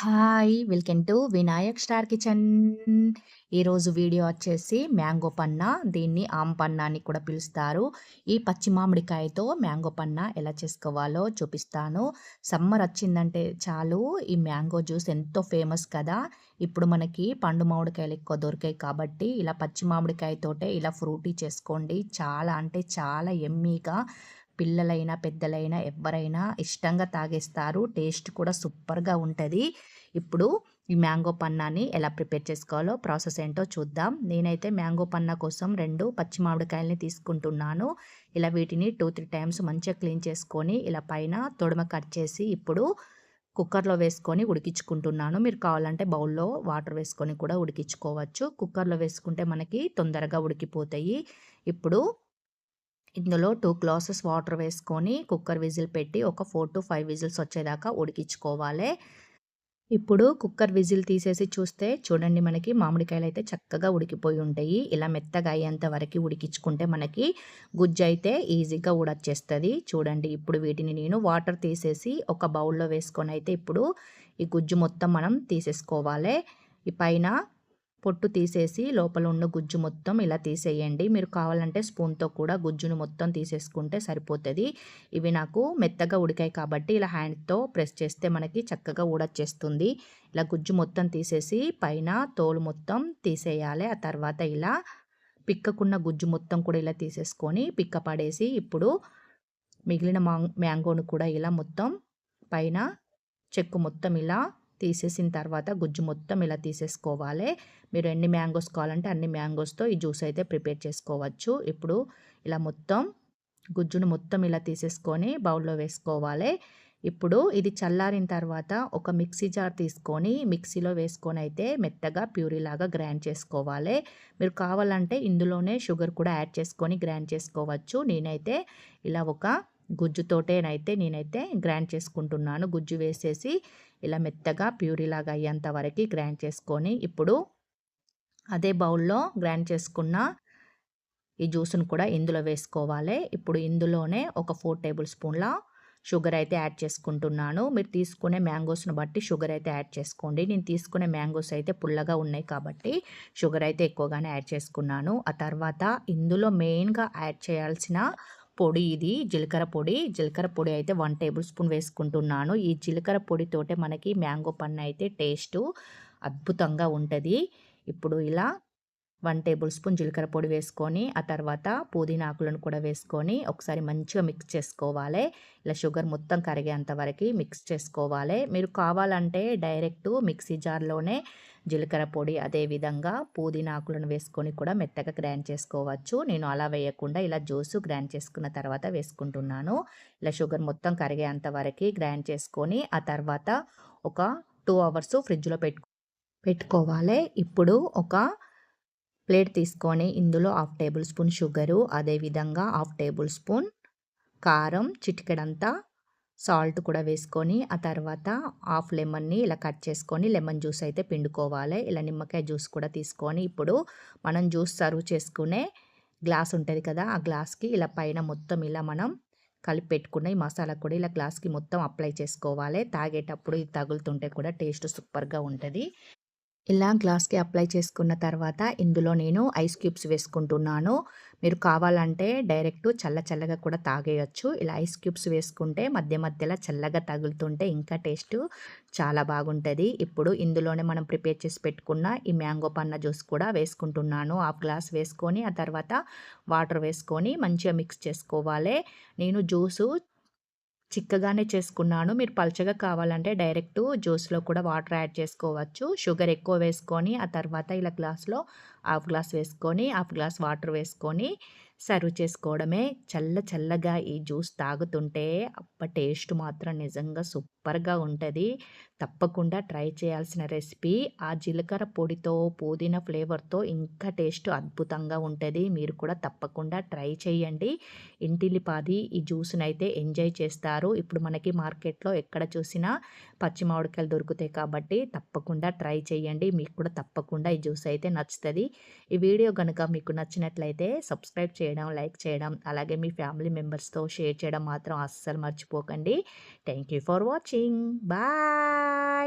Hi! Welcome to Vinayak star kitchen. ఈరోజు video వచ్చేసి mango పన్నా. దీన్ని ఆమ్ పన్నా అని కూడా పిలుస్తారు. ఈ పచ్చి మామిడికాయతో మ్యాంగో పన్నా ఎలా చేసుకోవాలో చూపిస్తాను. సమ్మర్ వచ్చిందంటే చాలు ఈ మ్యాంగో జ్యూస్ ఎంతో ఫేమస్ కదా! ఇప్పుడు మనకి పండు మామిడికాయలు ఎక్కువ దొరికాయి కాబట్టి ఇలా పచ్చి మామిడికాయతోటే ఇలా ఫ్రూటీ చేసుకోండి. చాలా అంటే చాలా యమ్మీగా పిల్లలైనా, పెద్దలైనా ఎవ్వరైనా ఇష్టంగా తాగేస్తారు. టేస్ట్ కూడా సూపర్‌గా ఉంటది. ఇప్పుడు ఈ మ్యాంగో పన్నాని ఎలా ప్రిపేర్ చేసుకోవాలో ప్రాసెస్ ఏంటో చూద్దాం. నేనైతే మ్యాంగో పన్నా కోసం 2 పచ్చి మామిడికాయలని తీసుకుంటున్నాను. ఇలా వీటిని 2, 3 టైమ్స్ మంచిగా క్లీన్ చేసుకొని ఇలా పైన తొడిమ కట్ చేసి ఇప్పుడు కుక్కర్‌లో వేసుకొని ఉడికించుకుంటున్నాను. మీరు కావాలంటే బౌల్‌లో వాటర్ వేసుకొని కూడా ఉడికించుకోవచ్చు. కుక్కర్‌లో వేసుకుంటే మనకి తొందరగా ఉడికిపోతాయి. ఇప్పుడు ఇందులో 2 గ్లాసెస్ వాటర్ వేసుకొని కుక్కర్ విజిల్ పెట్టి ఒక 4-5 విజిల్స్ వచ్చేదాకా ఉడికించుకోవాలి. ఇప్పుడు కుక్కర్ విజిల్ తీసేసి చూస్తే చూడండి మనకి మామిడికాయలైతే చక్కగా ఉడికిపోయి ఉంటాయి. ఇలా మెత్తగా అయ్యేంత వరకి ఉడికించుకుంటే మనకి గుజ్జయితే ఈజీగా ఊడొచ్చేస్తది. చూడండి ఇప్పుడు వీటిని నేను వాటర్ తీసేసి ఒక బౌల్‌లో వేసుకొనైతే ఇప్పుడు ఈ గుజ్జు మొత్తం మనం తీసేసుకోవాలే. ఈ పైన పొట్టు తీసేసి లోపల ఉన్న గుజ్జు మొత్తం ఇలా తీసేయండి. మీరు కావాలంటే స్పూన్‌తో కూడా గుజ్జును మొత్తం తీసేసుకుంటే సరిపోతది. ఇవి నాకు మెత్తగా ఉడికాయి కాబట్టి ఇలా హ్యాండ్‌తో ప్రెస్ చేస్తే మనకి చక్కగా ఊడొచ్చేస్తుంది. ఇలా గుజ్జు మొత్తం తీసేసి పైన తోలు మొత్తం తీసేయాలి. ఆ తర్వాత ఇలా పిక్కకున్న గుజ్జు మొత్తం కూడా ఇలా తీసేసుకొని పిక్క పడేసి ఇప్పుడు మిగిలిన మ్యాంగోను కూడా ఇలా మొత్తం పైన చెక్కు మొత్తం ఇలా తీసేసిన తర్వాత గుజ్జు మొత్తం ఇలా తీసేసుకోవాలి. మీరు ఎన్ని మ్యాంగోస్ కావాలంటే అన్ని మ్యాంగోస్‌తో ఈ జ్యూస్ అయితే ప్రిపేర్ చేసుకోవచ్చు. ఇప్పుడు ఇలా మొత్తం గుజ్జును మొత్తం ఇలా తీసేసుకొని బౌల్‌లో వేసుకోవాలి. ఇప్పుడు ఇది చల్లారిన తర్వాత ఒక మిక్సీ జార్ తీసుకొని మిక్సీలో వేసుకొని అయితే మెత్తగా ప్యూరీలాగా గ్రైండ్ చేసుకోవాలి. మీరు కావాలంటే ఇందులోనే షుగర్ కూడా యాడ్ చేసుకొని గ్రైండ్ చేసుకోవచ్చు. నేనైతే ఇలా ఒక గుజ్జుతోటేనైతే నేనైతే గ్రైండ్ చేసుకుంటున్నాను. గుజ్జు వేసేసి ఇలా మెత్తగా ప్యూరీలాగా అయ్యేంత వరకి గ్రైండ్ చేసుకొని ఇప్పుడు అదే బౌల్‌లో గ్రైండ్ చేసుకున్న ఈ జ్యూస్‌ను కూడా ఇందులో వేసుకోవాలి. ఇప్పుడు ఇందులోనే ఒక 4 టేబుల్ స్పూన్ల షుగర్ అయితే యాడ్ చేసుకుంటున్నాను. మీరు తీసుకునే మ్యాంగోస్‌ని బట్టి షుగర్ అయితే యాడ్ చేసుకోండి. నేను తీసుకునే మ్యాంగోస్ అయితే పుల్లగా ఉన్నాయి కాబట్టి షుగర్ అయితే ఎక్కువగానే యాడ్ చేసుకున్నాను. ఆ తర్వాత ఇందులో మెయిన్‌గా యాడ్ చేయాల్సిన పొడి ఇది జీలకర్ర పొడి. జీలకర్ర పొడి అయితే 1 టేబుల్ స్పూన్ వేసుకుంటున్నాను. ఈ జీలకర్ర పొడితోటే మనకి మ్యాంగో పన్ను అయితే టేస్టు అద్భుతంగా ఉంటది. ఇప్పుడు ఇలా 1 టేబుల్ స్పూన్ జీలకర్ర పొడి వేసుకొని, ఆ తర్వాత పుదీనా ఆకులను కూడా వేసుకొని ఒకసారి మంచిగా మిక్స్ చేసుకోవాలి. ఇలా షుగర్ మొత్తం కరిగేంత వరకి మిక్స్ చేసుకోవాలి. మీరు కావాలంటే డైరెక్ట్ మిక్సీ జార్‌లోనే జీలకర్ర పొడి, అదేవిధంగా పుదీనా ఆకులను వేసుకొని కూడా మెత్తగా గ్రైండ్ చేసుకోవచ్చు. నేను అలా వేయకుండా ఇలా జ్యూస్ గ్రైండ్ చేసుకున్న తర్వాత వేసుకుంటున్నాను. ఇలా షుగర్ మొత్తం కరిగేంత వరకి గ్రైండ్ చేసుకొని, ఆ తర్వాత ఒక 2 అవర్స్ ఫ్రిడ్జ్‌లో పెట్టుకోవాలి. ఇప్పుడు ఒక ప్లేట్ తీసుకొని ఇందులో హాఫ్ టేబుల్ స్పూన్ షుగరు, అదేవిధంగా హాఫ్ టేబుల్ స్పూన్ కారం, చిటికెడంతా సాల్ట్ కూడా వేసుకొని, ఆ తర్వాత హాఫ్ లెమన్‌ని ఇలా కట్ చేసుకొని లెమన్ జ్యూస్ అయితే పిండుకోవాలి. ఇలా నిమ్మకాయ జ్యూస్ కూడా తీసుకొని ఇప్పుడు మనం జ్యూస్ సర్వ్ చేసుకునే గ్లాస్ ఉంటది కదా! ఆ గ్లాస్‌కి ఇలా పైన మొత్తం ఇలా మనం కలిపి పెట్టుకున్న ఈ మసాలా కూడా ఇలా గ్లాస్‌కి మొత్తం అప్లై చేసుకోవాలి. తాగేటప్పుడు ఇది తగులుతుంటే కూడా టేస్ట్ సూపర్‌గా ఉంటది. ఇలా గ్లాస్‌కి అప్లై చేసుకున్న తర్వాత ఇందులో నేను ఐస్ క్యూబ్స్ వేసుకుంటున్నాను. మీరు కావాలంటే డైరెక్ట్ చల్లగా కూడా తాగేయొచ్చు. ఇలా ఐస్ క్యూబ్స్ వేసుకుంటే మధ్య మధ్యలో చల్లగా తగులుతుంటే ఇంకా టేస్టు చాలా బాగుంటది. ఇప్పుడు ఇందులోనే మనం ప్రిపేర్ చేసి పెట్టుకున్న ఈ మ్యాంగో పన్న జ్యూస్ కూడా వేసుకుంటున్నాను. హాఫ్ గ్లాస్ వేసుకొని ఆ తర్వాత వాటర్ వేసుకొని మంచిగా మిక్స్ చేసుకోవాలి. నేను జ్యూసు చిక్కగానే చేసుకున్నాను. మీరు పల్చగా కావాలంటే డైరెక్టు జ్యూస్‌లో కూడా వాటర్ యాడ్ చేసుకోవచ్చు. షుగర్ ఎక్కువ వేసుకొని, ఆ తర్వాత ఇలా గ్లాస్‌లో హాఫ్ గ్లాస్ వేసుకొని, హాఫ్ గ్లాస్ వాటర్ వేసుకొని సర్వ్ చేసుకోవడమే. చల్లగా ఈ జ్యూస్ తాగుతుంటే అబ్బా! టేస్ట్ మాత్రం నిజంగా సూపర్‌గా ఉంటది. తప్పకుండా ట్రై చేయాల్సిన రెసిపీ. ఆ జీలకర్ర పొడితో, పుదీనా ఫ్లేవర్‌తో ఇంకా టేస్ట్ అద్భుతంగా ఉంటది. మీరు కూడా తప్పకుండా ట్రై చేయండి. ఇంటిల్లిపాది ఈ జ్యూస్‌నైతే ఎంజాయ్ చేస్తారు. ఇప్పుడు మనకి మార్కెట్‌లో ఎక్కడ చూసినా పచ్చి మామిడికాయలు దొరుకుతాయి కాబట్టి తప్పకుండా ట్రై చేయండి. మీకు కూడా తప్పకుండా ఈ జ్యూస్ అయితే నచ్చుతది. ఈ వీడియో గనుక మీకు నచ్చినట్లయితే సబ్స్క్రైబ్ చేయడం, లైక్ చేయడం, అలాగే మీ ఫ్యామిలీ మెంబర్స్‌తో షేర్ చేయడం మాత్రం అస్సలు మర్చిపోకండి. Thank you for watching. Bye.